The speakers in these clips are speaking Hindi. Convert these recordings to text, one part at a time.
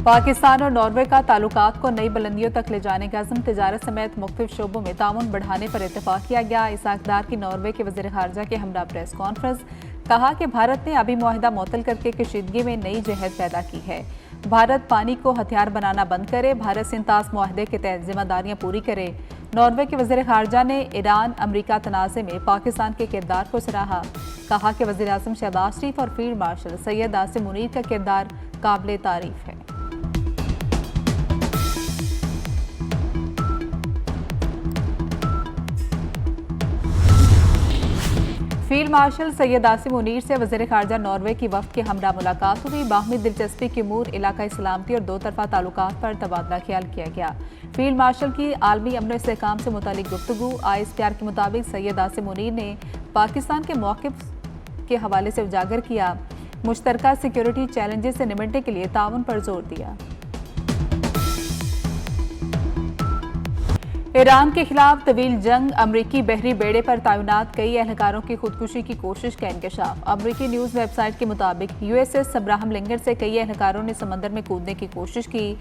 पाकिस्तान और नॉर्वे का ताल्लुकात को नई बुलंदियों तक ले जाने का अज़्म, तिजारत समेत मुख्तलिफ शोबों में ताउन बढ़ाने पर इत्तफाक किया गया। इसाक डार की नॉर्वे के वज़ीर ख़ारजा के हमरा प्रेस कॉन्फ्रेंस, कहा कि भारत ने अभी मुआहिदा मुअत्तल करके कशीदगी में नई जहद पैदा की है। भारत पानी को हथियार बनाना बंद करे, भारत सिंतास मुआहदे के तहत जिम्मेदारियां पूरी करे। नॉर्वे के वज़ीर ख़ारजा ने ईरान अमरीका तनाज़े में पाकिस्तान के किरदार को सराहा। कहा कि वज़ीर आज़म शहबाज शरीफ और फील्ड मार्शल सैयद आसिम मुनीर का किरदार काबिल तारीफ है। फील्ड मार्शल सैयद आसिम मुनीर से वज़ीर ख़ारजा नॉर्वे की वफ़द के हमरा मुलाकात हुई। बाहमी दिलचस्पी के अमूर, इलाकाई सलामती और दो तरफ़ा ताल्लुकात पर तबादला ख्याल किया गया। फील्ड मार्शल की आलमी अमन इस्तेहकाम से मुतालिक गुफ्तगू। ISPR के मुताबिक सैयद आसिम मुनीर ने पाकिस्तान के मौक़िफ़ के हवाले से उजागर किया, मुश्तरका सिक्योरिटी चैलेंजेस से निपटने के लिए ताउन पर जोर दिया। ईरान के खिलाफ तवील जंग, अमरीकी बहरी बेड़े पर तैनात कई एहलकारों की खुदकुशी की कोशिश का इंकशाफ। अमरीकी न्यूज़ वेबसाइट के मुताबिक USS अब्राहम लिंकन से कई एहलकारों ने समंदर में कूदने की कोशिश की,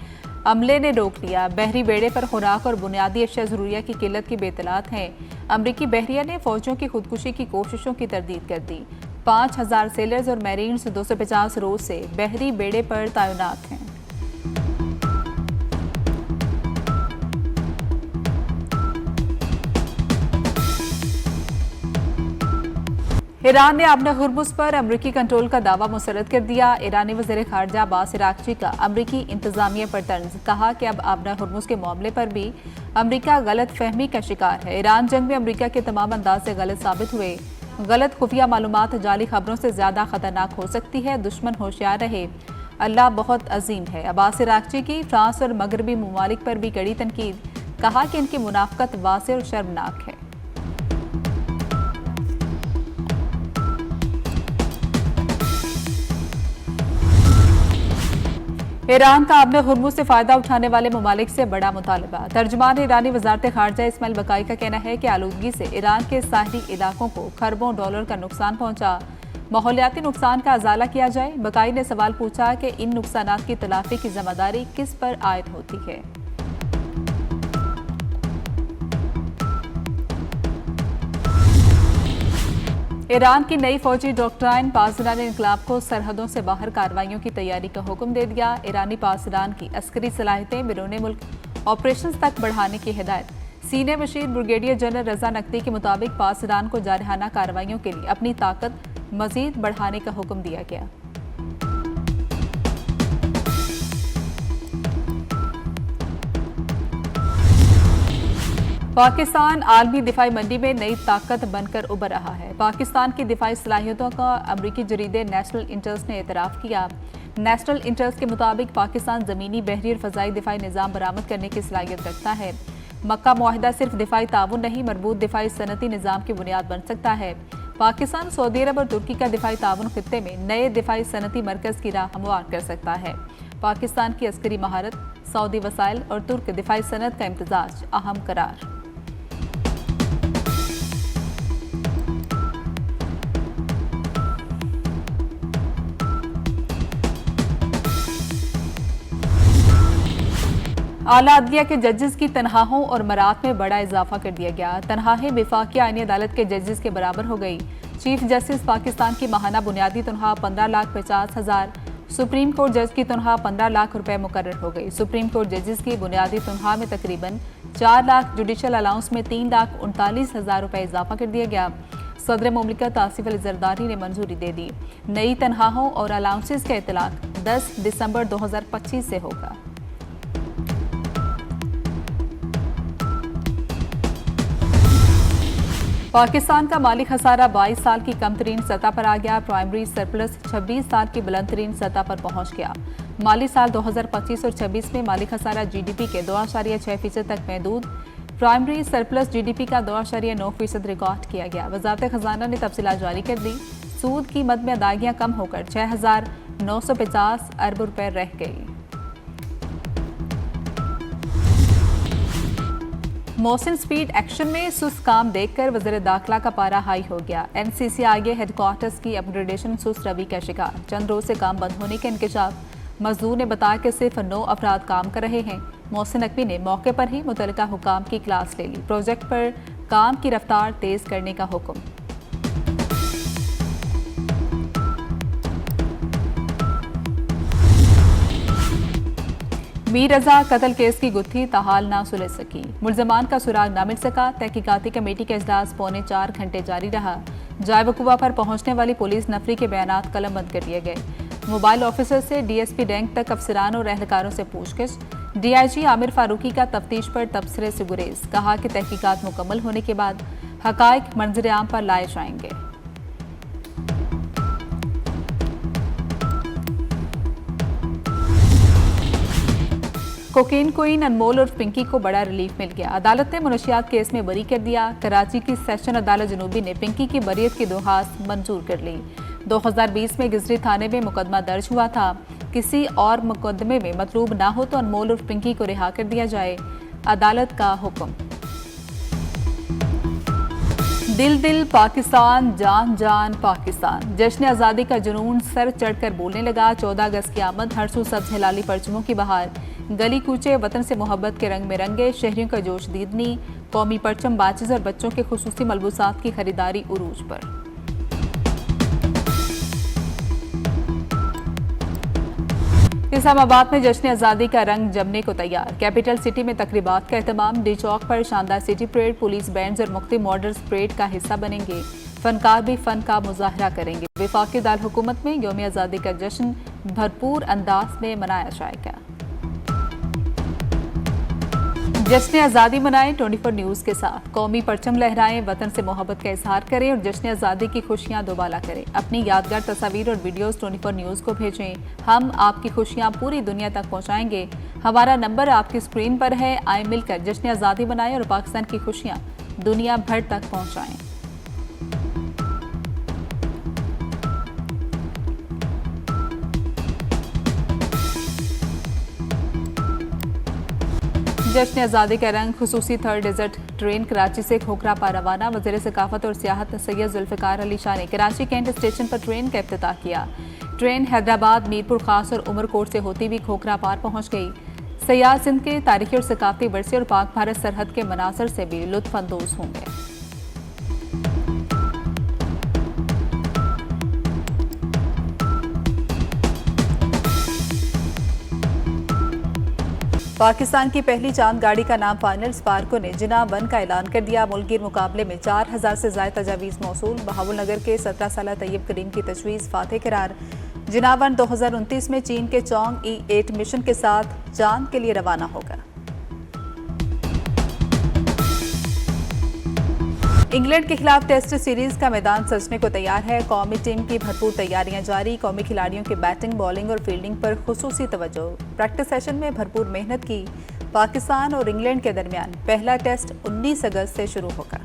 अमले ने रोक लिया। बहरी बेड़े पर खुराक और बुनियादी अशिया ज़रूरिया की किल्लत की बेतलात हैं। अमरीकी बहरिया ने फौजों की खुदकुशी की कोशिशों की तरदीद कर दी। 5000 सेलर्स और मैरीन्स 250 रोज से बहरी बेड़े पर तैनात हैं। ईरान ने अपने हुर्मुज़ पर अमरीकी कंट्रोल का दावा मुस्तरद कर दिया। ईरानी वज़ीर ख़ारजा अब्बास अराग़ची का अमरीकी इंतज़ामिया पर तंज़, कहा कि अब आबना हुर्मुज़ के मामले पर भी अमरीका गलत फहमी का शिकार है। ईरान जंग में अमरीका के तमाम अंदाज से गलत साबित हुए। गलत खुफिया मालूमात जाली खबरों से ज़्यादा ख़तरनाक हो सकती है। दुश्मन होशियार रहे, अल्लाह बहुत अजीम है। अब्बास अराग़ची की फ्रांस और मगरबी ममालिक पर भी कड़ी तनकीद, कहा कि इनकी मुनाफ़कत वाज़ेह और शर्मनाक है। ईरान का अपने हुर्मुज़ से फ़ायदा उठाने वाले ममालिक से बड़ा मुतालबा। तर्जुमान ईरानी वज़ारत ख़ारजा इस्माइल बकाई का कहना है कि आलूदगी से ईरान के साहली इलाकों को खरबों डॉलर का नुकसान पहुंचा। माहौलियाती नुकसान का अजाला किया जाए। बकाई ने सवाल पूछा कि इन नुकसानात की तलाफ़ी की जिम्मेदारी किस पर आयद होती है। ईरान की नई फौजी डॉक्ट्राइन पासदान इनकलाब को सरहदों से बाहर कार्रवाइयों की तैयारी का हुक्म दे दिया। ईरानी पासदान की अस्करी सलाहियतें बिरूने मुल्क ऑपरेशन तक बढ़ाने की हिदायत। सीनियर मशीर ब्रिगेडियर जनरल रजा नकवी के मुताबिक पासदान को जारहाना कार्रवाइयों के लिए अपनी ताकत मजीद बढ़ाने का हुक्म दिया गया। पाकिस्तान आलमी दिफाई मंडी में नई ताकत बनकर उभर रहा है। पाकिस्तान की दिफाई सलाहियतों का अमरीकी जरीदे नेशनल इंटरेस्ट ने एतराफ़ किया। नेशनल इंटरेस्ट के मुताबिक पाकिस्तान ज़मीनी, बहरी और फ़ज़ाई दिफाई निज़ाम बरामद करने की सलाहियत रखता है। मक्का मुआहिदा सिर्फ दिफाई ताउन नहीं, मरबूत दिफाई सनती निज़ाम की बुनियाद बन सकता है। पाकिस्तान सऊदी अरब और तुर्की का दिफाई ताउन खित्ते में नए दिफाई सनती मरकज़ की राह हमवार कर सकता है। पाकिस्तान की अस्करी महारत, सऊदी वसाइल और तुर्क दिफाई सनत का इम्तजाज अहम करार। आला अदलिया के जजेस की तनख्वाहों और मरात में बड़ा इजाफा कर दिया गया। तनख्वाहें वफाकी आईनी अदालत के जजेस के बराबर हो गई। चीफ जस्टिस पाकिस्तान की माहाना बुनियादी तनख्वाह 15,50,000, सुप्रीम कोर्ट जज की तनख्वाह 15 लाख रुपए मुकर्रर हो गई। सुप्रीम कोर्ट जजेस की बुनियादी तनख्वाह में तकरीबन 4 लाख, जुडिशल अलाउंस में 3,39,000 रुपए इजाफा कर दिया गया। सदर मुमलिकत आसिफ अली जरदारी ने मंजूरी दे दी। नई तनख्वाहों और अलाउंसेस का इतलाक 10 दिसंबर 2025 से होगा। पाकिस्तान का माली खसारा 22 साल की कम तरीन सतह पर आ गया। प्राइमरी सरप्लस 26 साल की बुलंद तरीन सतह पर पहुंच गया। माली साल 2025 और 26 में माली खसारा GDP के 2.6% तक महदूद। प्राइमरी सरप्लस GDP का 2.9% रिकॉर्ड किया गया। वजारत खजाना ने तफसीलात जारी कर दी। सूद की मद में अदायगियां कम होकर 6,950 अरब रुपए रह गई। मोहसिन स्पीड एक्शन में सुस्त काम देखकर वज़ीर दाखिला का पारा हाई हो गया। NCC आगे हेडक्वार्टर्स की अपग्रेडेशन सुस्त रवि का शिकार। चंद रोज से काम बंद होने के इंकशाफ। मजदूर ने बताया कि सिर्फ 9 अफराद काम कर रहे हैं। मोहसिन नकवी ने मौके पर ही मुतल्लिका हुकाम की क्लास ले ली। प्रोजेक्ट पर काम की रफ्तार तेज करने का हुक्म। मीर रजा कत्ल केस की गुत्थी ताहाल ना सुलझ सकी। मुलजमान का सुराग ना मिल सका। तहकीकाती कमेटी का इजलास पौने 4 घंटे जारी रहा। जाए वकूआ पर पहुंचने वाली पुलिस नफरी के बयानात कलमबंद कर दिए गए। मोबाइल ऑफिसर से डीएसपी रैंक तक अफसरान और एहलकारों से पूछगिछ। डीआईजी आमिर फारूकी का तफ्तीश पर तबसरे से गुरेज। कहा कि तहकीकात मुकम्मल होने के बाद हकायक मंजर आम पर लाए जाएंगे। कोकीन क्वीन अनमोल और पिंकी को बड़ा रिलीफ मिल गया। अदालत ने मुनशियात केस में बरी कर दिया। कराची की सेशन अदालत जनूबी ने पिंकी की बरीयत की दरख्वास्त मंजूर कर ली। 2020 में गिजरी थाने में मुकदमा दर्ज हुआ था। किसी और मुकदमे में मतलूब ना हो तो अनमोल और पिंकी को रिहा कर दिया जाए। अदालत का हुक्म। दिल दिल पाकिस्तान, जान जान पाकिस्तान। जश्न आज़ादी का जुनून सर चढ़कर बोलने लगा। 14 अगस्त की आमद, हर सू सब्ज हिलाली परचमों की बहार। गली कूचे वतन से मोहब्बत के रंग में रंगे। शहरियों का जोश दीदनी। कौमी परचम बाचिज़ और बच्चों के खुसूसी मलबूसात की खरीदारी उरूज पर। इस्लामाबाद में जश्न आज़ादी का रंग जमने को तैयार। कैपिटल सिटी में तकरीबात का एहतमाम। डी चौक पर शानदार सिटी परेड, पुलिस बैंड्स और मुख्तलिफ मॉडल्स परेड का हिस्सा बनेंगे। फनकार भी फन का मुजाहरा करेंगे। वफाकी दार हुकूमत में यौम आज़ादी का जश्न भरपूर अंदाज में मनाया जाएगा। जश्न आज़ादी मनाएं 24 न्यूज़ के साथ। कौमी परचम लहराएं, वतन से मोहब्बत का इजहार करें और जश्न आज़ादी की खुशियां दोबाला करें। अपनी यादगार तस्वीर और वीडियोस 24 न्यूज़ को भेजें। हम आपकी खुशियां पूरी दुनिया तक पहुंचाएंगे। हमारा नंबर आपकी स्क्रीन पर है। आए मिलकर जश्न आज़ादी मनाएं और पाकिस्तान की खुशियां दुनिया भर तक पहुँचाएँ। जश्न आज़ादी का रंग खुसूसी 3rd डेजर्ट ट्रेन कराची से खोखरा पर रवाना। वज़ीर सकाफत और सियाहत सैयद जुल्फ़िकार अली शाह ने कराची कैंट स्टेशन पर ट्रेन का इफ्तिताह किया। ट्रेन हैदराबाद, मीरपुर खास और उमरकोट से होती हुई खोखरा पार पहुंच गई। सयाह सिंध के तारीखी और सकाफती वर्से और पाक भारत सरहद के मनासर से भी लुत्फ़ अंदोज होंगे। पाकिस्तान की पहली चांद गाड़ी का नाम फाइनल। स्पार्को ने जिना 1 का ऐलान कर दिया। मुल्कीर मुकाबले में 4000 से ज़ायद तजावीज़ मौसूल। बहावुल नगर के 17 साला तैयब करीम की तजवीज़ फातेह करार। जिना 1 2029 में चीन के चोंग E8 मिशन के साथ चांद के लिए रवाना होगा। इंग्लैंड के खिलाफ टेस्ट सीरीज का मैदान सजने को तैयार है। कौमी टीम की भरपूर तैयारियां जारी। कौमी खिलाड़ियों की बैटिंग, बॉलिंग और फील्डिंग पर खुसूसी तवज्जो। प्रैक्टिस सेशन में भरपूर मेहनत की। पाकिस्तान और इंग्लैंड के दरमियान पहला टेस्ट 19 अगस्त से शुरू होगा।